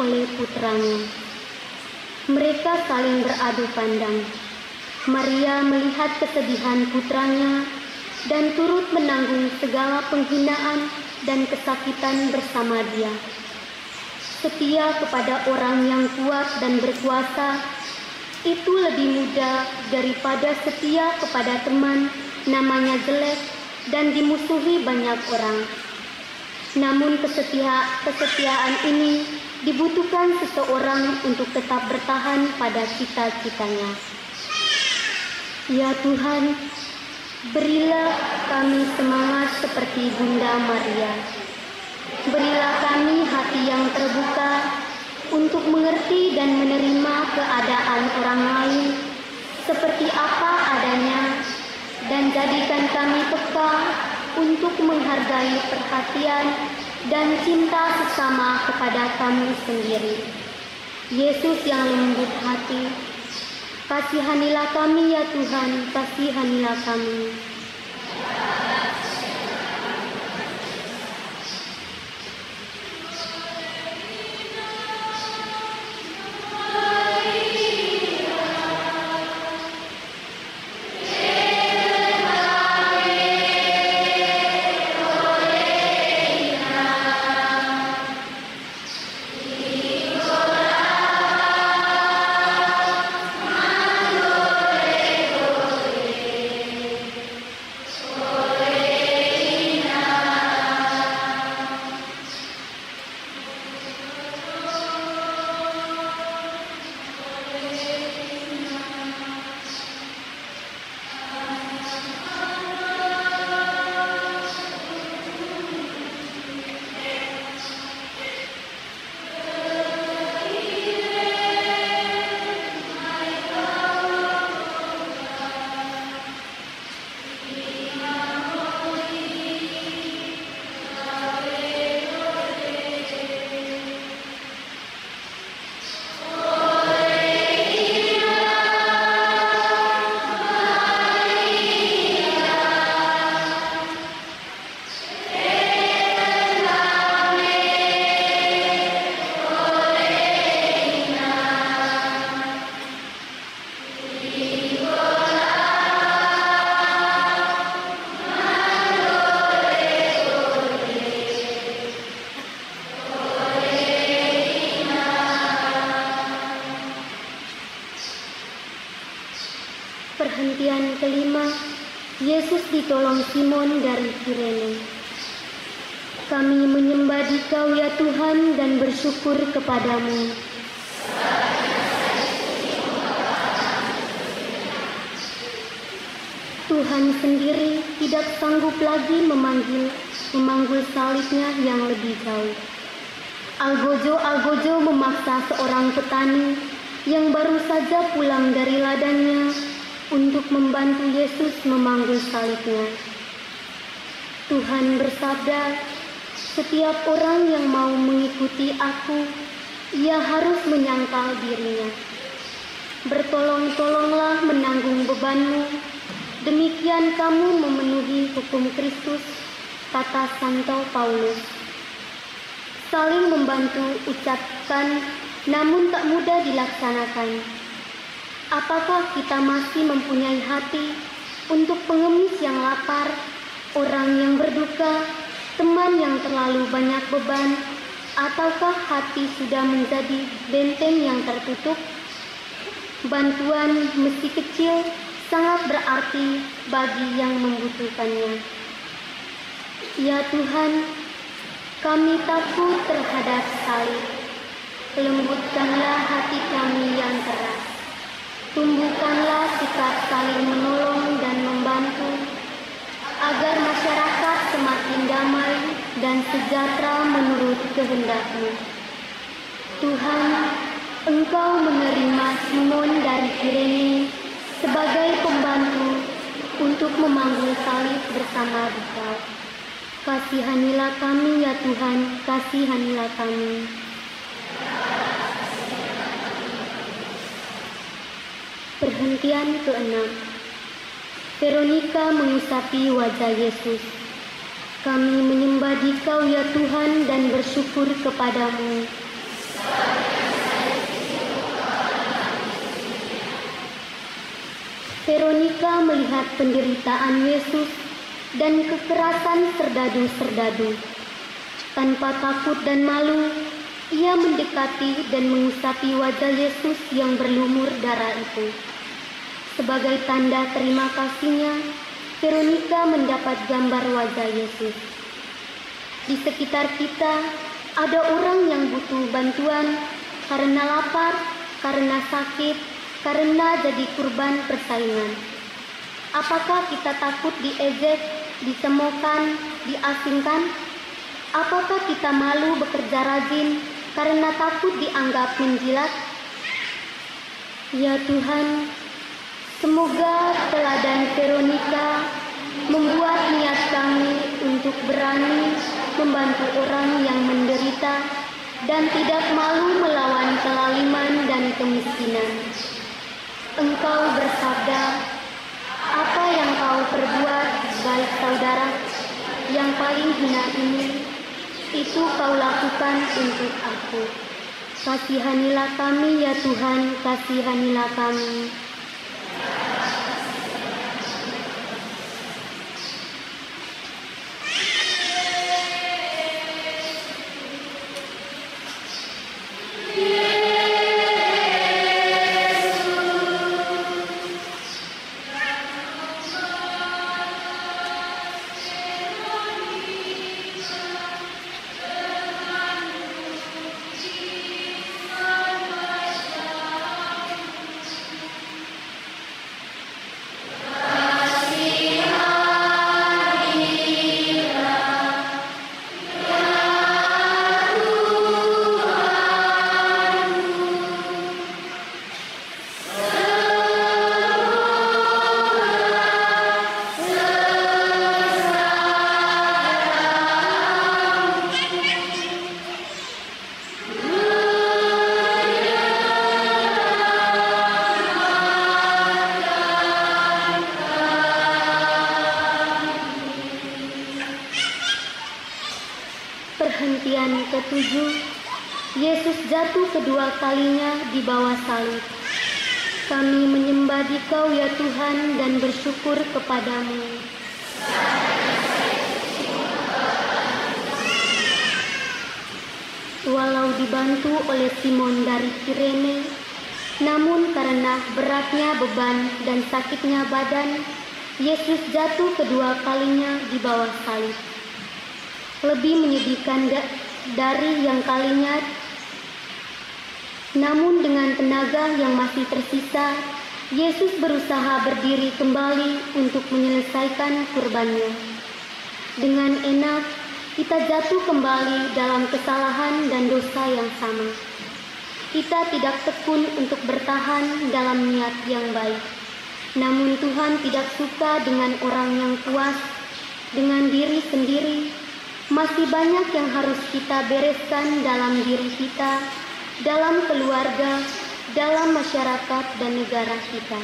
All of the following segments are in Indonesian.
oleh putranya. Mereka saling beradu pandang. Maria melihat kesedihan putranya dan turut menanggung segala penghinaan dan kesakitan bersama dia. Setia kepada orang yang kuat dan berkuasa itu lebih mudah daripada setia kepada teman namanya jelek dan dimusuhi banyak orang. Namun kesetiaan ini dibutuhkan seseorang untuk tetap bertahan pada cita-citanya. Ya Tuhan, berilah kami semangat seperti Bunda Maria. Berilah kami hati yang terbuka untuk mengerti dan menerima keadaan orang lain seperti apa adanya, dan jadikan kami peka untuk menghargai perhatian dan cinta sesama kepada kami sendiri. Yesus yang lembut hati, kasihanilah kami ya Tuhan, kasihanilah kami. Perhentian kelima, Yesus ditolong Simon dari Kirene. Kami menyembah Dikau ya Tuhan dan bersyukur kepadamu. Tuhan sendiri tidak sanggup lagi memanggul salibnya yang lebih jauh. Algojo memaksa seorang petani yang baru saja pulang dari ladangnya untuk membantu Yesus memanggul salibnya. Tuhan bersabda, setiap orang yang mau mengikuti aku, ia harus menyangkal dirinya. Bertolong-tolonglah menanggung bebanmu, demikian kamu memenuhi hukum Kristus, kata Santo Paulus. Saling membantu ucapkan, namun tak mudah dilaksanakan. Apakah kita masih mempunyai hati untuk pengemis yang lapar, orang yang berduka, teman yang terlalu banyak beban, ataukah hati sudah menjadi benteng yang tertutup? Bantuan meski kecil sangat berarti bagi yang membutuhkannya. Ya Tuhan, kami takut terhadap salib. Lembutkanlah hati kami yang keras. Tumbuhkanlah sikap saling menolong dan membantu, agar masyarakat semakin damai dan sejahtera menurut kehendak-Mu. Tuhan, Engkau menerima Simon dari Kirene sebagai pembantu untuk memanggul salib bersama Dikau. Kasihanilah kami ya Tuhan, kasihanilah kami. Perhentian ke-6. Veronika mengusapi wajah Yesus. Kami menyembah Dikau ya Tuhan dan bersyukur kepadamu. Veronika melihat penderitaan Yesus dan kekerasan serdadu-serdadu. Tanpa takut dan malu, ia mendekati dan mengusapi wajah Yesus yang berlumur darah itu. Sebagai tanda terima kasihnya, Veronika mendapat gambar wajah Yesus. Di sekitar kita ada orang yang butuh bantuan karena lapar, karena sakit, karena jadi kurban persaingan. Apakah kita takut diejek, dicemoohkan, diasingkan? Apakah kita malu bekerja rajin karena takut dianggap menjilat? Ya Tuhan, semoga teladan Veronika membuat niat kami untuk berani membantu orang yang menderita dan tidak malu melawan kelaliman dan kemiskinan. Engkau bersabda, apa yang kau perbuat, baik saudara, yang paling hina ini, itu kau lakukan untuk aku. Kasihanilah kami ya Tuhan, kasihanilah kami. Perhentian ketujuh, Yesus jatuh kedua kalinya di bawah salib. Kami menyembah Dikau ya Tuhan dan bersyukur kepadamu. Walau dibantu oleh Simon dari Kirene, namun karena beratnya beban dan sakitnya badan, Yesus jatuh kedua kalinya di bawah salib. Lebih menyedihkan dari yang kalinya, namun dengan tenaga yang masih tersisa, Yesus berusaha berdiri kembali untuk menyelesaikan kurbannya. Dengan enak, kita jatuh kembali dalam kesalahan dan dosa yang sama. Kita tidak tekun untuk bertahan dalam niat yang baik. Namun Tuhan tidak suka dengan orang yang puas dengan diri sendiri. Masih banyak yang harus kita bereskan dalam diri kita, dalam keluarga, dalam masyarakat dan negara kita.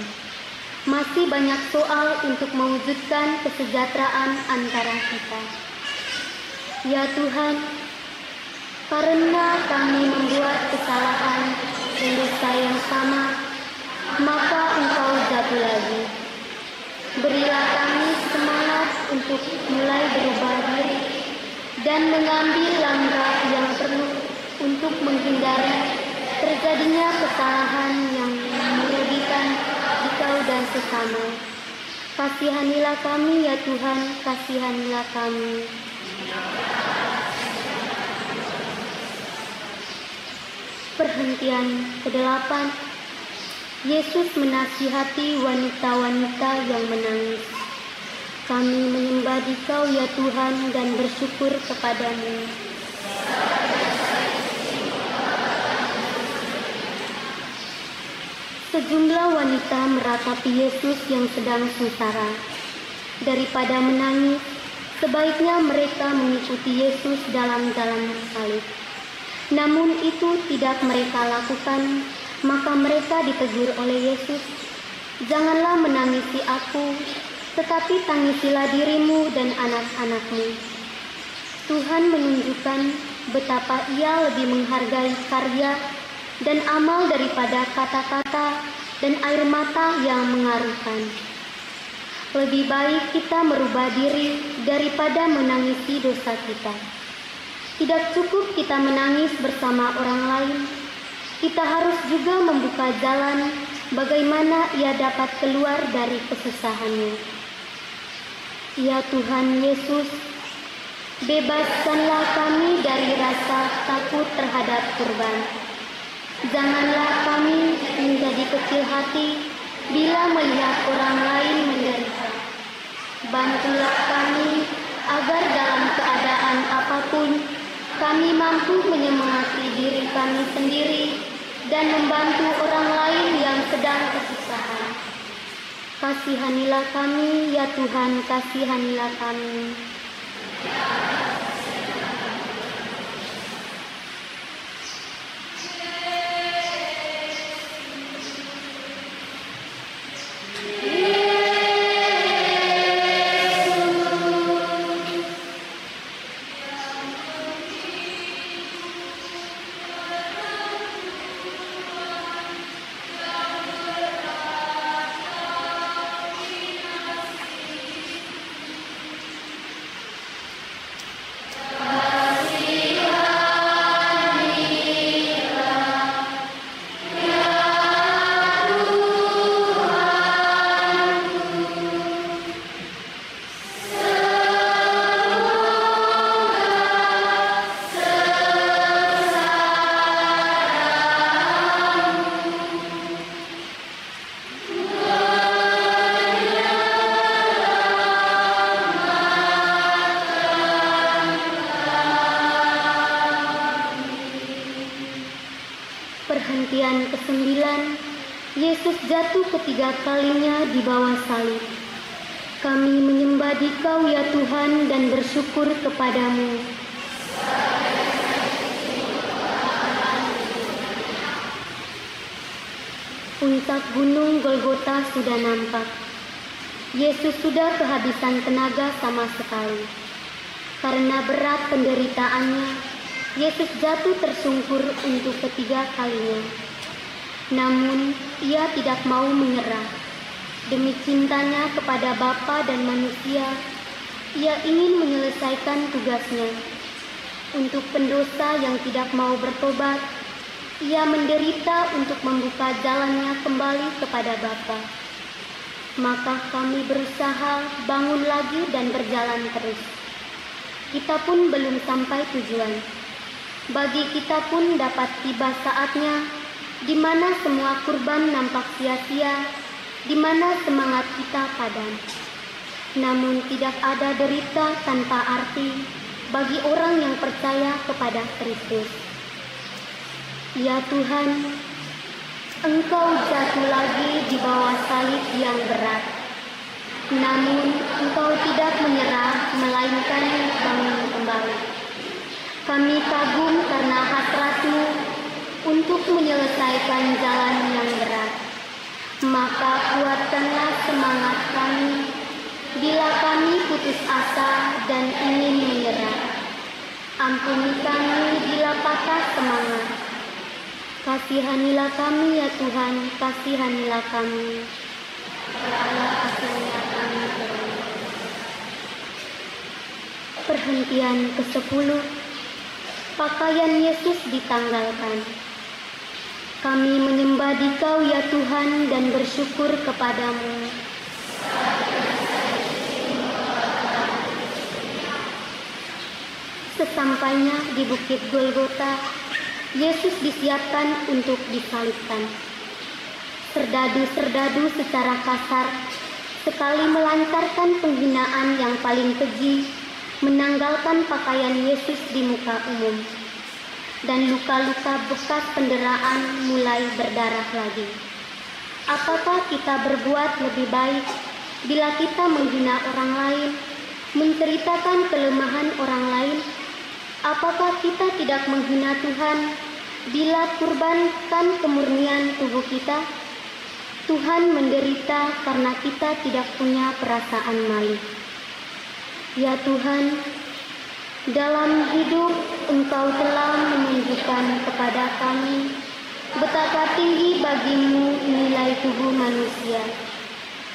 Masih banyak soal untuk mewujudkan kesejahteraan antara kita. Ya Tuhan, karena kami membuat kesalahan dan dosa yang sama, maka Engkau jatuh lagi. Berilah kami semangat untuk mulai berubah diri dan mengambil langkah yang perlu untuk menghindari terjadinya kesalahan yang merugikan Dikau dan sesama. Kasihanilah kami ya Tuhan, kasihanilah kami. Perhentian ke-8, Yesus menasihati wanita-wanita yang menangis. Kami menyembah Dikau ya Tuhan dan bersyukur kepadamu. Sejumlah wanita meratapi Yesus yang sedang sengsara. Daripada menangis, sebaiknya mereka mengikuti Yesus dalam jalan salib. Namun itu tidak mereka lakukan, maka mereka ditegur oleh Yesus. Janganlah menangisi aku, tetapi tangisilah dirimu dan anak-anakmu. Tuhan menunjukkan betapa Ia lebih menghargai karya dan amal daripada kata-kata dan air mata yang mengaruhkan. Lebih baik kita merubah diri daripada menangisi dosa kita. Tidak cukup kita menangis bersama orang lain, kita harus juga membuka jalan bagaimana ia dapat keluar dari kesusahannya. Ya Tuhan Yesus, bebaskanlah kami dari rasa takut terhadap kurban. Janganlah kami menjadi kecil hati bila melihat orang lain menderita. Bantulah kami agar dalam keadaan apapun kami mampu menyemangati diri kami sendiri dan membantu orang lain yang sedang kesusahan. Kasihanilah kami, ya Tuhan, kasihanilah kami. Perhentian ke-9, Yesus jatuh ketiga kalinya di bawah salib. Kami menyembah Dikau ya Tuhan dan bersyukur kepadamu. Puncak gunung Golgota sudah nampak. Yesus sudah kehabisan tenaga sama sekali. Karena berat penderitaannya, Yesus jatuh tersungkur untuk ketiga kalinya. Namun, ia tidak mau menyerah. Demi cintanya kepada Bapa dan manusia, ia ingin menyelesaikan tugasnya. Untuk pendosa yang tidak mau bertobat, ia menderita untuk membuka jalannya kembali kepada Bapa. Maka kami berusaha bangun lagi dan berjalan terus. Kita pun belum sampai tujuan. Bagi kita pun dapat tiba saatnya di mana semua kurban nampak sia-sia, di mana semangat kita padam. Namun tidak ada derita tanpa arti bagi orang yang percaya kepada Kristus. Ya Tuhan, Engkau jatuh lagi di bawah salib yang berat. Namun Engkau tidak menyerah, melainkan bangun kembali. Kami kagum karena hasrat-Mu untuk menyelesaikan jalan yang berat. Maka kuatkanlah semangat kami bila kami putus asa dan ingin menyerah. Ampuni kami bila patah semangat. Kasihanilah kami ya Tuhan, kasihanilah kami. Kasihanilah kami. Perhentian ke-10. Pakaian Yesus ditanggalkan. Kami menyembah Dikau ya Tuhan dan bersyukur kepadamu. Sesampainya di Bukit Golgota, Yesus disiapkan untuk disalibkan. Serdadu-serdadu secara kasar sekali melancarkan penghinaan yang paling keji, menanggalkan pakaian Yesus di muka umum, dan luka-luka bekas penderaan mulai berdarah lagi. Apakah kita berbuat lebih baik bila kita menghina orang lain, menceritakan kelemahan orang lain? Apakah kita tidak menghina Tuhan bila kurbankan kemurnian tubuh kita? Tuhan menderita karena kita tidak punya perasaan malu. Ya Tuhan, dalam hidup Engkau telah menunjukkan kepada kami betapa tinggi bagimu nilai tubuh manusia.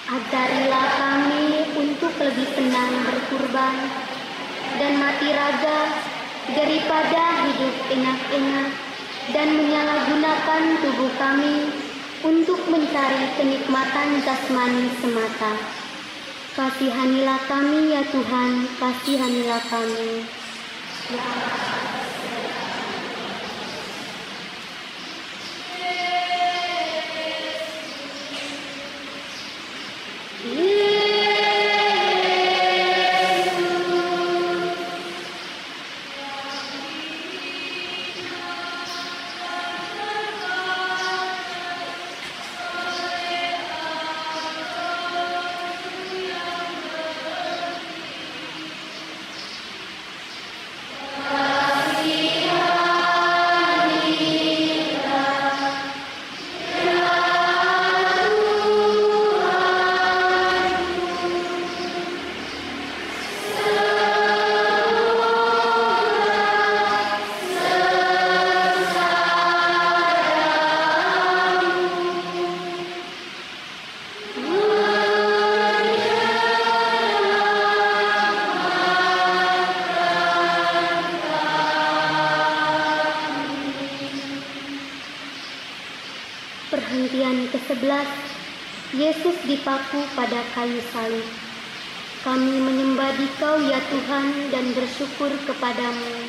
Ajarilah kami untuk lebih senang berkurban dan mati raga daripada hidup enak-enak dan menyalahgunakan tubuh kami untuk mencari kenikmatan jasmani semata. Kasihanilah kami ya Tuhan, kasihanilah kami. Perhentian ke-11, Yesus dipaku pada kayu salib. Kami menyembah Dikau ya Tuhan dan bersyukur kepadamu.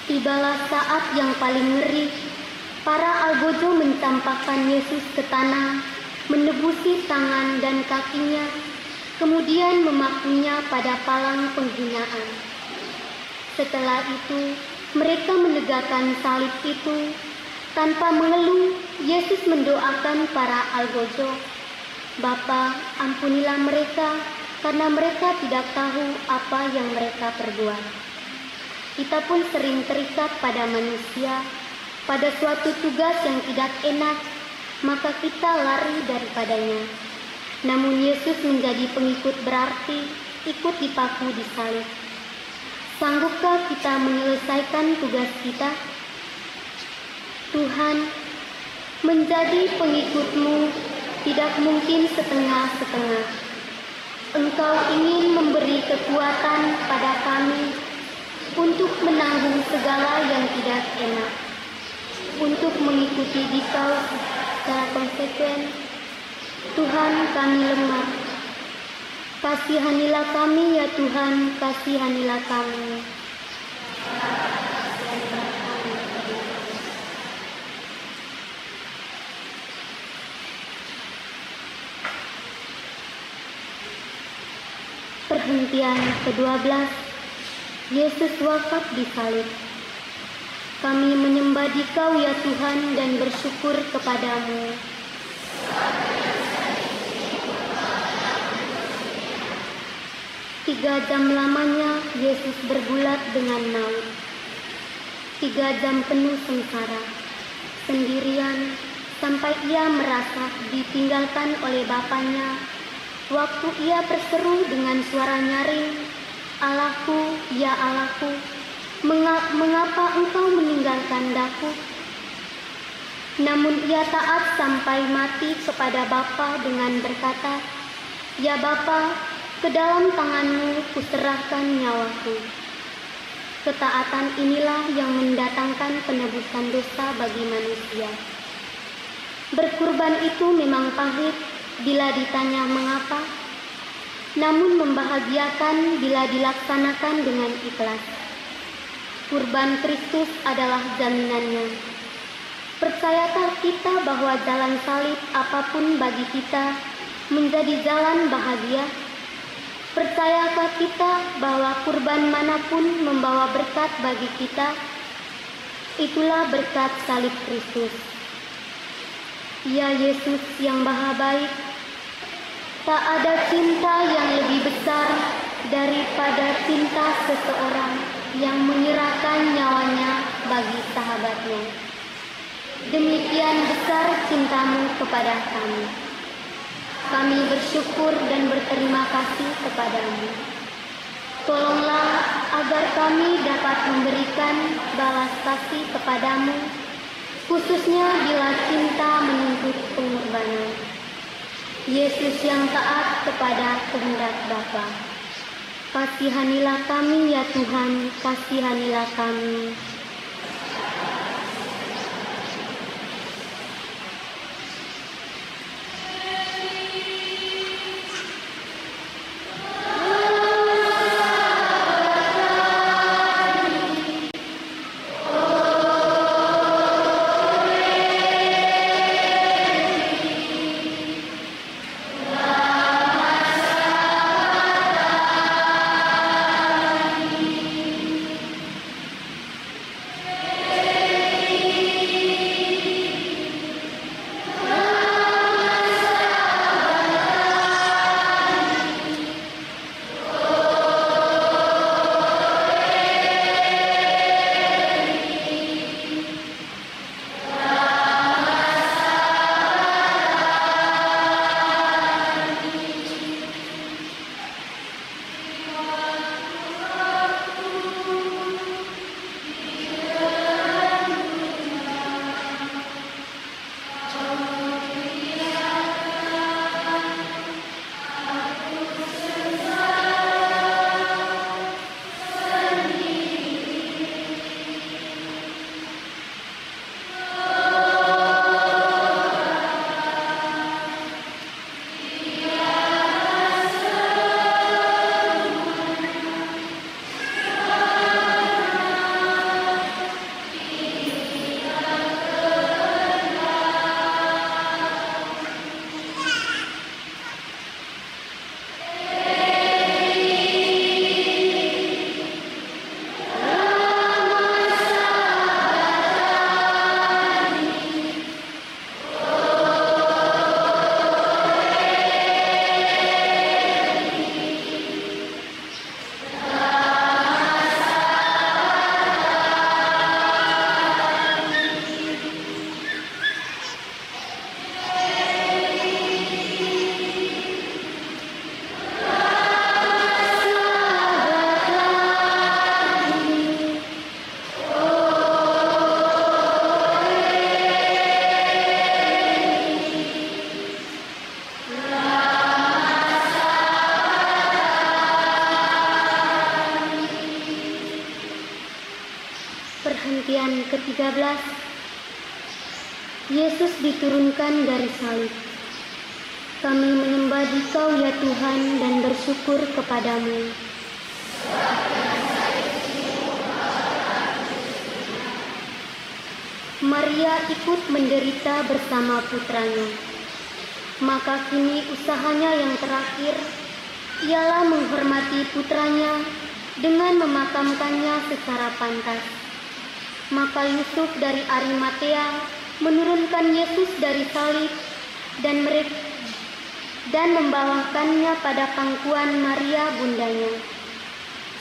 Tibalah saat yang paling ngeri. Para algojo mencampakkan Yesus ke tanah, menebusi tangan dan kakinya, kemudian memakunya pada palang penghinaan. Setelah itu, mereka menegakkan salib itu. Tanpa mengeluh, Yesus mendoakan para algojo, "Bapa, ampunilah mereka, karena mereka tidak tahu apa yang mereka perbuat." Kita pun sering terikat pada manusia, pada suatu tugas yang tidak enak, maka kita lari daripadanya. Namun Yesus menjadi pengikut berarti ikut dipaku di salib. Sanggupkah kita menyelesaikan tugas kita? Tuhan, menjadi pengikut-Mu tidak mungkin setengah-setengah. Engkau ingin memberi kekuatan pada kami untuk menanggung segala yang tidak enak, untuk mengikuti Dikau secara konsekuen. Tuhan, kami lemah. Kasihanilah kami ya Tuhan, kasihanilah kami. Perhentian ke-12, Yesus wafat di salib. Kami menyembah Dikau ya Tuhan dan bersyukur kepadamu. 3 jam lamanya Yesus bergulat dengan maut. 3 jam penuh sengsara, sendirian, sampai ia merasa ditinggalkan oleh Bapanya. Waktu ia berseru dengan suara nyaring, "Allahku, ya Allahku, mengapa engkau meninggalkan daku?" Namun ia taat sampai mati kepada Bapa dengan berkata, "Ya Bapa, ke dalam tangan-Mu kuserahkan nyawaku." Ketaatan inilah yang mendatangkan penebusan dosa bagi manusia. Berkurban itu memang pahit bila ditanya mengapa, namun membahagiakan bila dilaksanakan dengan ikhlas. Kurban Kristus adalah jaminannya. Percayakah kita bahwa jalan salib apapun bagi kita menjadi jalan bahagia? Percayakah kita bahwa kurban manapun membawa berkat bagi kita? Itulah berkat salib Kristus. Ya Yesus yang Maha Baik, tak ada cinta yang lebih besar daripada cinta seseorang yang menyerahkan nyawanya bagi sahabatnya. Demikian besar cinta-Mu kepada kami. Kami bersyukur dan berterima kasih kepadamu. Tolonglah agar agar kami dapat memberikan balas kasih kepadamu, khususnya bila cinta menuntut pengorbanan. Yesus yang taat kepada kehendak Bapa, kasihanilah kami ya Tuhan, kasihanilah kami. Perhentian ke-13. Yesus diturunkan dari salib. Kami menyembah Dikau ya Tuhan dan bersyukur kepadamu. Maria ikut menderita bersama putranya. Maka kini usahanya yang terakhir ialah menghormati putranya dengan memakamkannya secara pantas. Maka Yusuf dari Arimatea menurunkan Yesus dari salib dan membawakannya pada pangkuan Maria bundanya.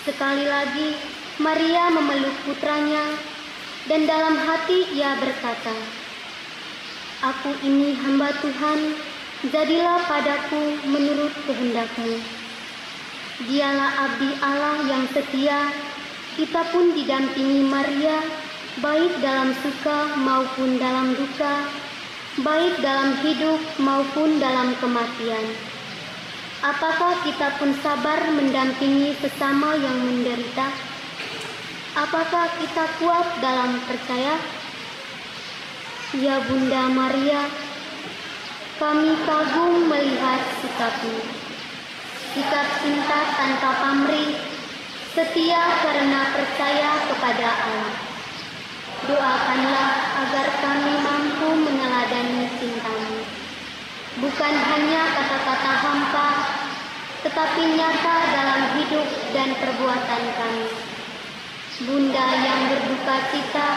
Sekali lagi Maria memeluk putranya dan dalam hati ia berkata, "Aku ini hamba Tuhan, jadilah padaku menurut kehendak-Mu." Dialah abdi Allah yang setia. Kita pun didampingi Maria, baik dalam suka maupun dalam duka, baik dalam hidup maupun dalam kematian. Apakah kita pun sabar mendampingi sesama yang menderita? Apakah kita kuat dalam percaya? Ya Bunda Maria, kami kagum melihat sikap-Mu, sikap cinta tanpa pamrih, setia karena percaya kepada Allah. Doakanlah agar kami mampu meneladani cinta-Mu, bukan hanya kata-kata hampa, tetapi nyata dalam hidup dan perbuatan kami. Bunda yang berduka cita,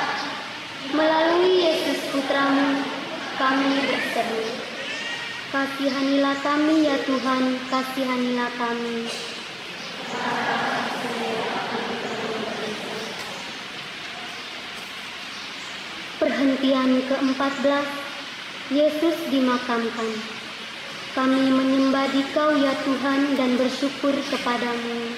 melalui Yesus Putra-Mu, kami berseru. Kasihanilah kami ya Tuhan, kasihanilah kami. Perhentian ke-14. Yesus dimakamkan. Kami menyembah Dikau ya Tuhan dan bersyukur kepadamu.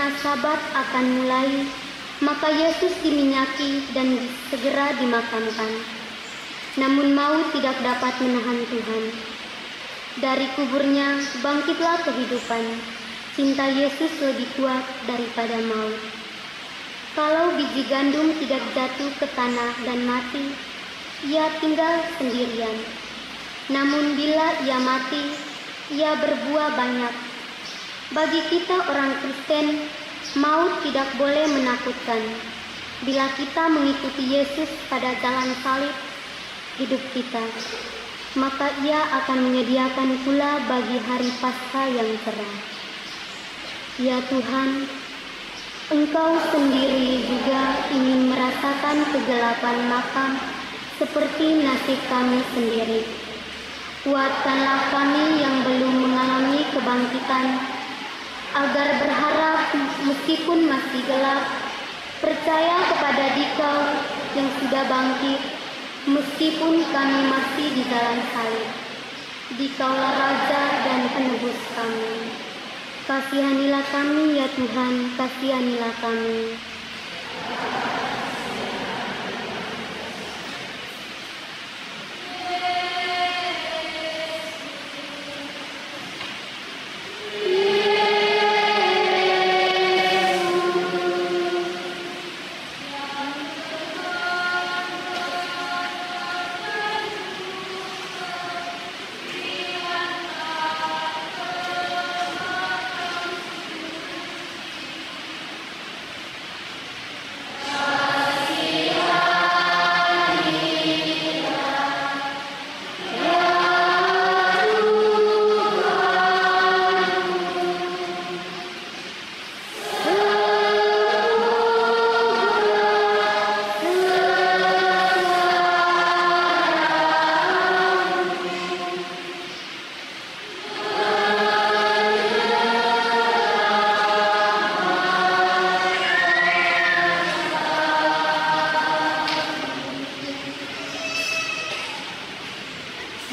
mana Sabat akan mulai, maka Yesus diminyaki dan segera dimakamkan. Namun maut tidak dapat menahan Tuhan. Dari kuburnya bangkitlah kehidupan. Cinta Yesus lebih kuat daripada maut. Kalau biji gandum tidak jatuh ke tanah dan mati, ia tinggal sendirian. Namun bila ia mati, ia berbuah banyak. Bagi kita orang Kristen, maut tidak boleh menakutkan. Bila kita mengikuti Yesus pada jalan salib hidup kita, maka ia akan menyediakan pula bagi hari Paskah yang cerah. Ya Tuhan, Engkau sendiri juga ingin merasakan kegelapan makam seperti nasib kami sendiri. Kuatkanlah kami yang belum mengalami kebangkitan, agar berharap meskipun masih gelap, percaya kepada Dikau yang sudah bangkit, meskipun kami masih di jalan salib. Dikaulah Raja dan Penebus kami. Kasihanilah kami ya Tuhan, kasihanilah kami.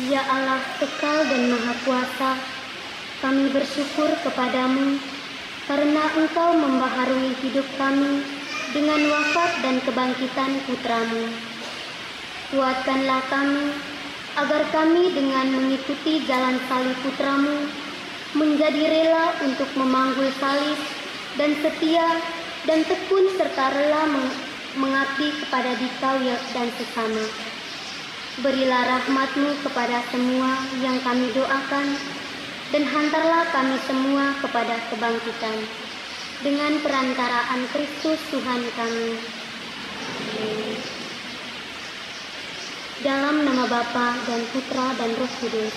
Ya Allah kekal dan maha kuasa, kami bersyukur kepadamu karena Engkau membaharui hidup kami dengan wafat dan kebangkitan putramu. Kuatkanlah kami agar kami dengan mengikuti jalan salib putramu menjadi rela untuk memanggul salib dan setia dan tekun serta rela mengabdi kepada Dikau dan sesama. Berilah rahmat-Mu kepada semua yang kami doakan, dan hantarlah kami semua kepada kebangkitan, dengan perantaraan Kristus Tuhan kami. Dalam nama Bapa dan Putra dan Roh Kudus.